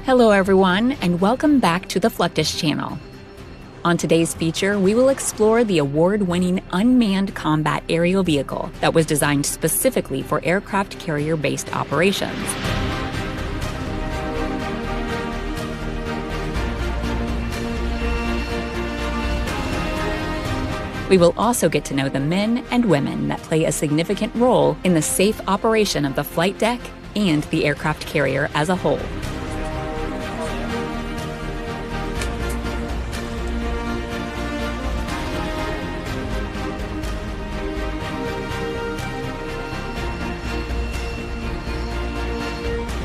Hello everyone, and welcome back to the Fluctus channel. On today's feature, we will explore the award-winning unmanned combat aerial vehicle that was designed specifically for aircraft carrier-based operations. We will also get to know the men and women that play a significant role in the safe operation of the flight deck and the aircraft carrier as a whole.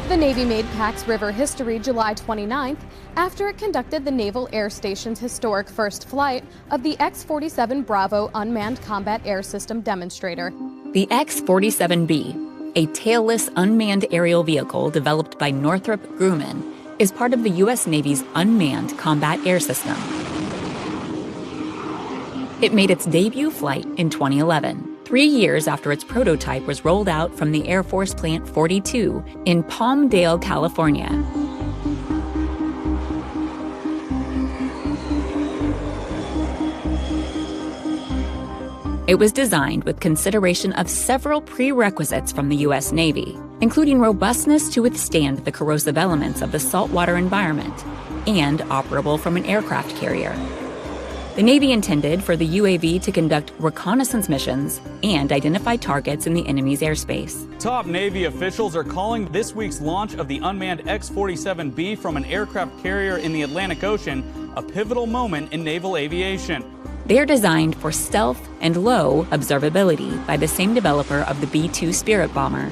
The Navy made Pax River history July 29th after it conducted the Naval Air Station's historic first flight of the X-47 Bravo Unmanned Combat Air System demonstrator. The X-47B, a tailless unmanned aerial vehicle developed by Northrop Grumman, is part of the U.S. Navy's Unmanned Combat Air System. It made its debut flight in 2011. 3 years after its prototype was rolled out from the Air Force Plant 42 in Palmdale, California. It was designed with consideration of several prerequisites from the U.S. Navy, including robustness to withstand the corrosive elements of the saltwater environment and operable from an aircraft carrier. The Navy intended for the UAV to conduct reconnaissance missions and identify targets in the enemy's airspace. Top Navy officials are calling this week's launch of the unmanned X-47B from an aircraft carrier in the Atlantic Ocean a pivotal moment in naval aviation. They're designed for stealth and low observability by the same developer of the B-2 Spirit bomber.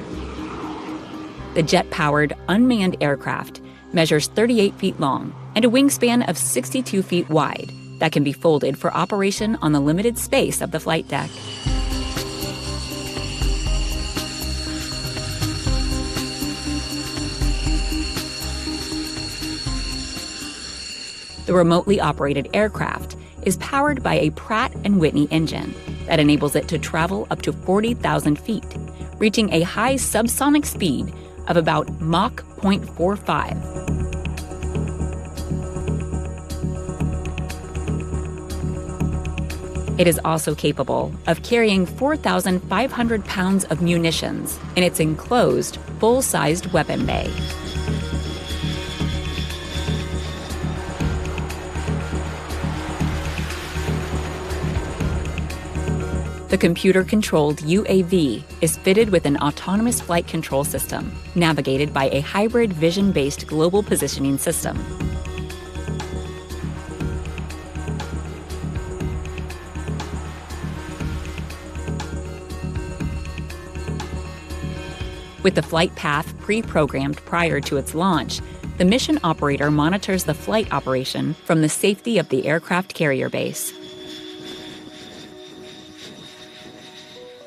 The jet-powered unmanned aircraft measures 38 feet long and a wingspan of 62 feet wide that can be folded for operation on the limited space of the flight deck. The remotely operated aircraft is powered by a Pratt & Whitney engine that enables it to travel up to 40,000 feet, reaching a high subsonic speed of about Mach 0.45. It is also capable of carrying 4,500 pounds of munitions in its enclosed, full-sized weapon bay. The computer-controlled UAV is fitted with an autonomous flight control system, navigated by a hybrid vision-based global positioning system. With the flight path pre-programmed prior to its launch, the mission operator monitors the flight operation from the safety of the aircraft carrier base.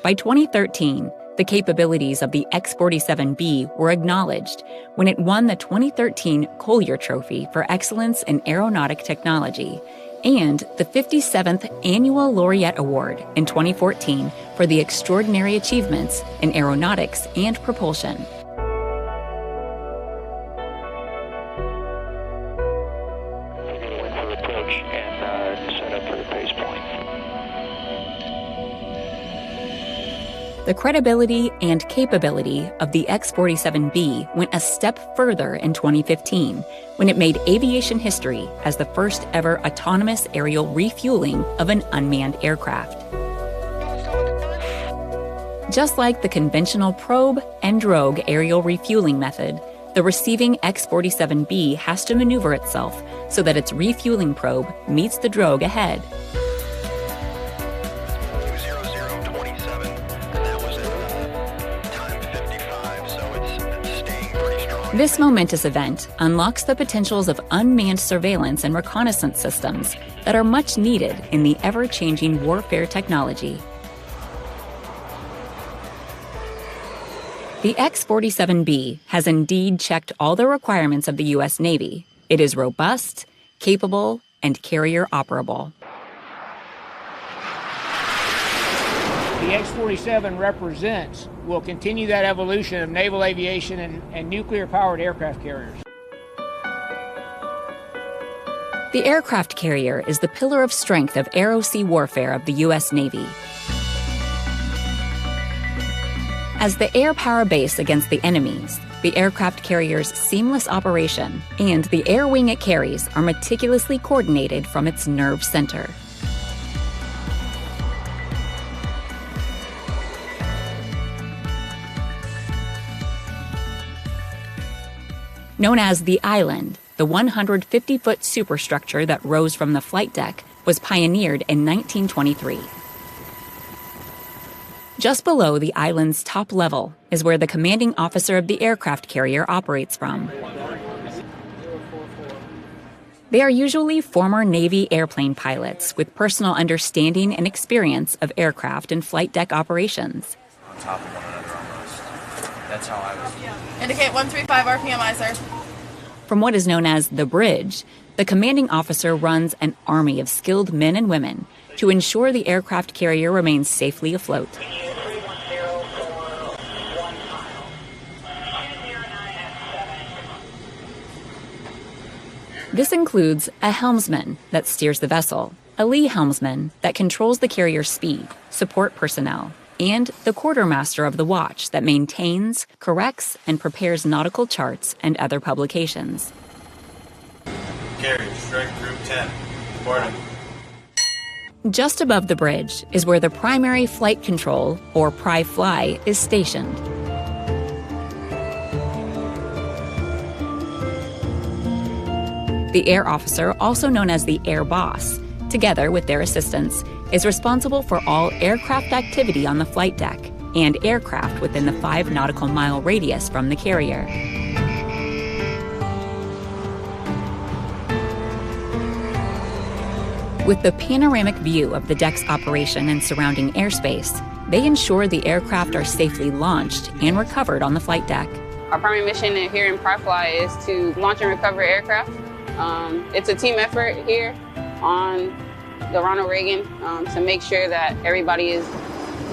By 2013, the capabilities of the X-47B were acknowledged when it won the 2013 Collier Trophy for Excellence in Aeronautic Technology and the 57th Annual Laureate Award in 2014 for the extraordinary achievements in aeronautics and propulsion. We're going to wait for approach and set up for the pace point. The credibility and capability of the X-47B went a step further in 2015 when it made aviation history as the first ever autonomous aerial refueling of an unmanned aircraft. Just like the conventional probe and drogue aerial refueling method, the receiving X-47B has to maneuver itself so that its refueling probe meets the drogue ahead. This momentous event unlocks the potentials of unmanned surveillance and reconnaissance systems that are much needed in the ever-changing warfare technology. The X-47B has indeed checked all the requirements of the U.S. Navy. It is robust, capable, and carrier operable. The X-47 will continue that evolution of naval aviation and nuclear-powered aircraft carriers. The aircraft carrier is the pillar of strength of aero-sea warfare of the U.S. Navy. As the air power base against the enemies, the aircraft carrier's seamless operation and the air wing it carries are meticulously coordinated from its nerve center. Known as the Island, the 150-foot superstructure that rose from the flight deck was pioneered in 1923. Just below the island's top level is where the commanding officer of the aircraft carrier operates from. They are usually former Navy airplane pilots with personal understanding and experience of aircraft and flight deck operations. On top of one another almost. That's how I was. Indicate 135 RPM, sir. From what is known as the bridge, the commanding officer runs an army of skilled men and women to ensure the aircraft carrier remains safely afloat. This includes a helmsman that steers the vessel, a lee helmsman that controls the carrier's speed, support personnel, and the quartermaster of the watch that maintains, corrects, and prepares nautical charts and other publications. Carrier, strike group 10. Reporting. Just above the bridge is where the primary flight control, or PRI-FLY, is stationed. The air officer, also known as the air boss, together with their assistants, is responsible for all aircraft activity on the flight deck and aircraft within the 5 nautical mile radius from the carrier. With the panoramic view of the deck's operation and surrounding airspace, they ensure the aircraft are safely launched and recovered on the flight deck. Our primary mission here in PRI-FLY is to launch and recover aircraft. It's a team effort here on the Ronald Reagan to make sure that everybody is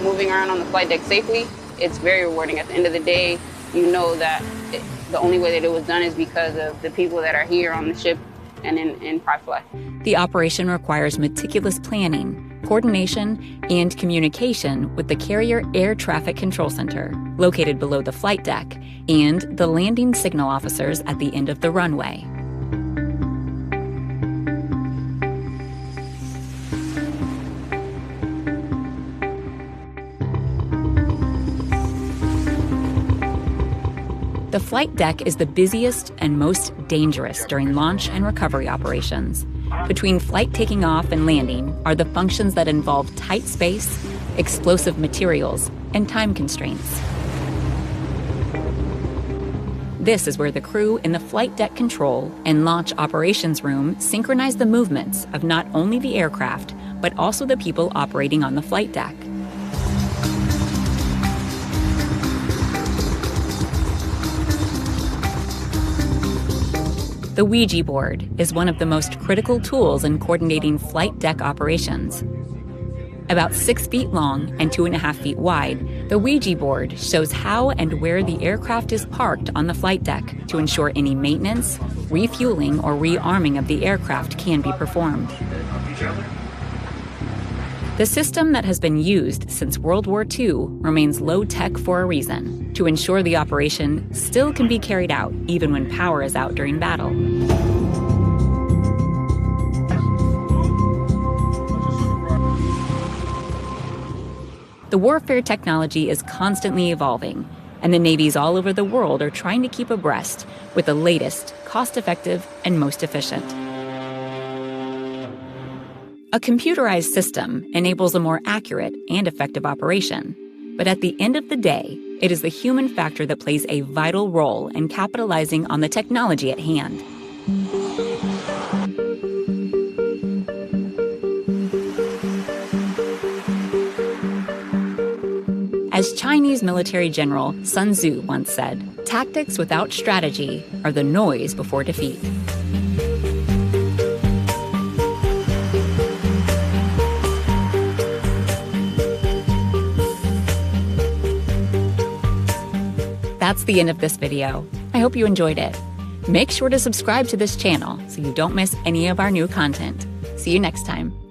moving around on the flight deck safely. It's very rewarding. At the end of the day, you know that the only way that it was done is because of the people that are here on the ship and in PRI-FLY. The operation requires meticulous planning, coordination, and communication with the Carrier Air Traffic Control Center, located below the flight deck, and the landing signal officers at the end of the runway. The flight deck is the busiest and most dangerous during launch and recovery operations. Between flight taking off and landing are the functions that involve tight space, explosive materials, and time constraints. This is where the crew in the flight deck control and launch operations room synchronize the movements of not only the aircraft, but also the people operating on the flight deck. The Ouija board is one of the most critical tools in coordinating flight deck operations. About 6 feet long and 2.5 feet wide, the Ouija board shows how and where the aircraft is parked on the flight deck to ensure any maintenance, refueling, or rearming of the aircraft can be performed. The system that has been used since World War II remains low-tech for a reason, to ensure the operation still can be carried out even when power is out during battle. The warfare technology is constantly evolving, and the navies all over the world are trying to keep abreast with the latest, cost-effective, and most efficient. A computerized system enables a more accurate and effective operation, but at the end of the day, it is the human factor that plays a vital role in capitalizing on the technology at hand. As Chinese military general Sun Tzu once said, "Tactics without strategy are the noise before defeat." That's the end of this video. I hope you enjoyed it. Make sure to subscribe to this channel so you don't miss any of our new content. See you next time.